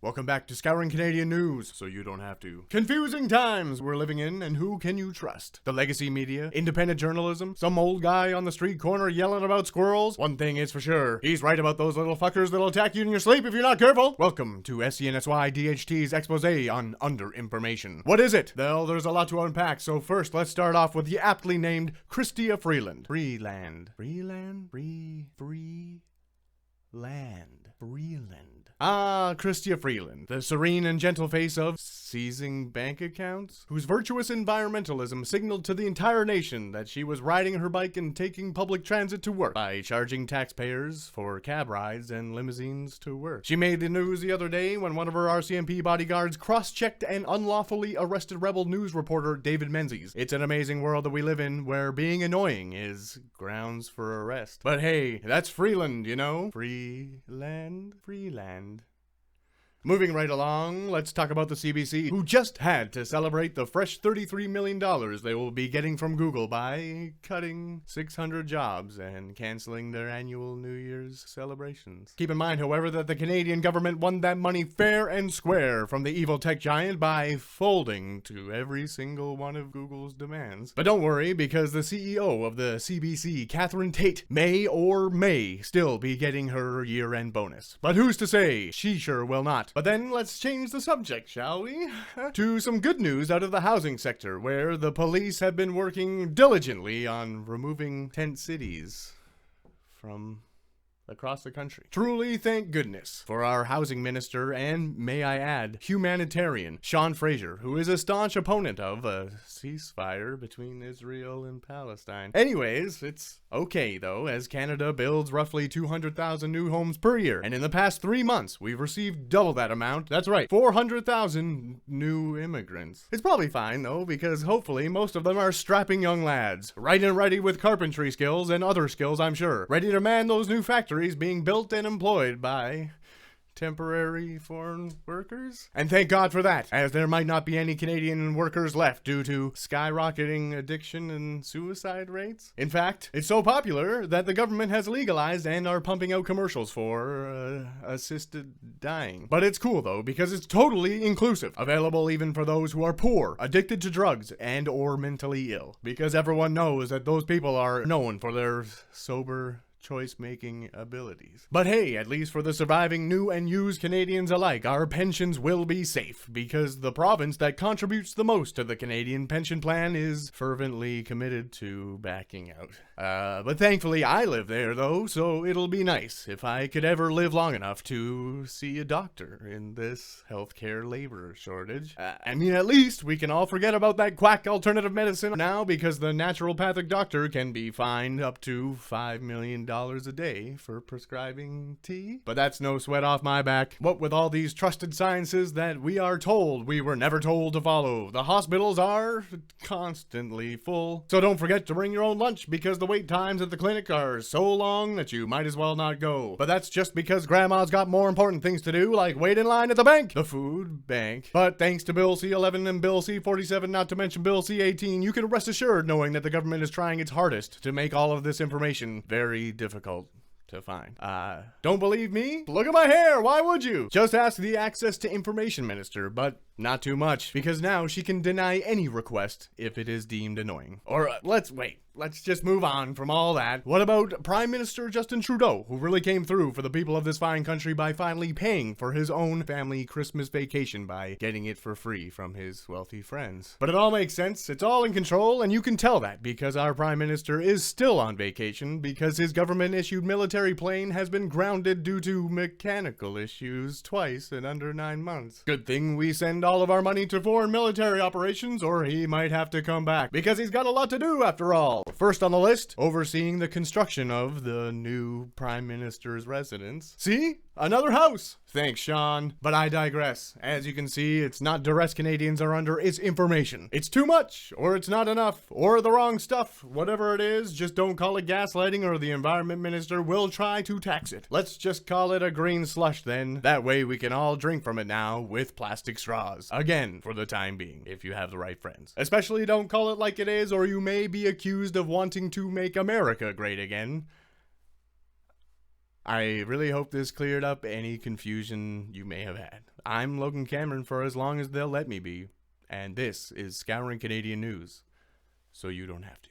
Welcome back to Scouring Canadian News, so you don't have to. Confusing times we're living in, and who can you trust? The legacy media? Independent journalism? Some old guy on the street corner yelling about squirrels? One thing is for sure, he's right about those little fuckers that'll attack you in your sleep if you're not careful! Welcome to SCNSY DHT's expose on under-information. What is it? Well, there's a lot to unpack, so first let's start off with the aptly named Chrystia Freeland. Freeland. Chrystia Freeland, the serene and gentle face of seizing bank accounts, whose virtuous environmentalism signaled to the entire nation that she was riding her bike and taking public transit to work by charging taxpayers for cab rides and limousines to work. She made the news the other day when one of her RCMP bodyguards cross-checked and unlawfully arrested rebel news reporter David Menzies. It's an amazing world that we live in where being annoying is grounds for arrest. But hey, that's Freeland, you know? Freeland. Moving right along, let's talk about the CBC, who just had to celebrate the fresh $33 million they will be getting from Google by cutting 600 jobs and canceling their annual New Year's celebrations. Keep in mind, however, that the Canadian government won that money fair and square from the evil tech giant by folding to every single one of Google's demands. But don't worry, because the CEO of the CBC, Catherine Tate, may still be getting her year-end bonus. But who's to say? She sure will not. But then let's change the subject, shall we? To some good news out of the housing sector, where the police have been working diligently on removing tent cities from across the country. Truly, thank goodness for our housing minister and, may I add, humanitarian, Sean Fraser, who is a staunch opponent of a ceasefire between Israel and Palestine. Anyways, it's okay though, as Canada builds roughly 200,000 new homes per year, and in the past 3 months, we've received double that amount. That's right, 400,000 new immigrants. It's probably fine though, because hopefully most of them are strapping young lads, right and ready with carpentry skills and other skills, I'm sure, ready to man those new factories being built and employed by temporary foreign workers. And thank God for that, as there might not be any Canadian workers left due to skyrocketing addiction and suicide rates. In fact, it's so popular that the government has legalized and are pumping out commercials for assisted dying. But it's cool though, because it's totally inclusive, available even for those who are poor, addicted to drugs, and or mentally ill. Because everyone knows that those people are known for their sober choice-making abilities. But hey, at least for the surviving new and used Canadians alike, our pensions will be safe, because the province that contributes the most to the Canadian pension plan is fervently committed to backing out. But thankfully I live there though, so it'll be nice if I could ever live long enough to see a doctor in this healthcare labor shortage. I mean, at least we can all forget about that quack alternative medicine now, because the naturopathic doctor can be fined up to $5 million a day for prescribing tea. But that's no sweat off my back. What with all these trusted sciences that we are told we were never told to follow, the hospitals are constantly full. So don't forget to bring your own lunch, because the wait times at the clinic are so long that you might as well not go. But that's just because grandma's got more important things to do, like wait in line at the bank, the food bank. But thanks to Bill C-11 and Bill C-47, not to mention Bill C-18, you can rest assured knowing that the government is trying its hardest to make all of this information very difficult to find. Don't believe me? Look at my hair, why would you? Just ask the Access to Information Minister, but not too much, because now she can deny any request if it is deemed annoying. Or let's just move on from all that. What about Prime Minister Justin Trudeau, who really came through for the people of this fine country by finally paying for his own family Christmas vacation by getting it for free from his wealthy friends? But it all makes sense, it's all in control, and you can tell that because our Prime Minister is still on vacation because his government-issued military plane has been grounded due to mechanical issues twice in under 9 months. Good thing we send all of our money to foreign military operations, or he might have to come back, because he's got a lot to do after all. First on the list, overseeing the construction of the new Prime Minister's residence. See? Another house! Thanks, Sean. But I digress. As you can see, it's not duress Canadians are under, it's information. It's too much, or it's not enough, or the wrong stuff. Whatever it is, just don't call it gaslighting or the Environment Minister will try to tax it. Let's just call it a green slush then. That way we can all drink from it now with plastic straws. Again, for the time being, if you have the right friends. Especially don't call it like it is, or you may be accused of wanting to make America great again. I really hope this cleared up any confusion you may have had. I'm Logan Cameron for as long as they'll let me be. And this is Scouring Canadian News, so you don't have to.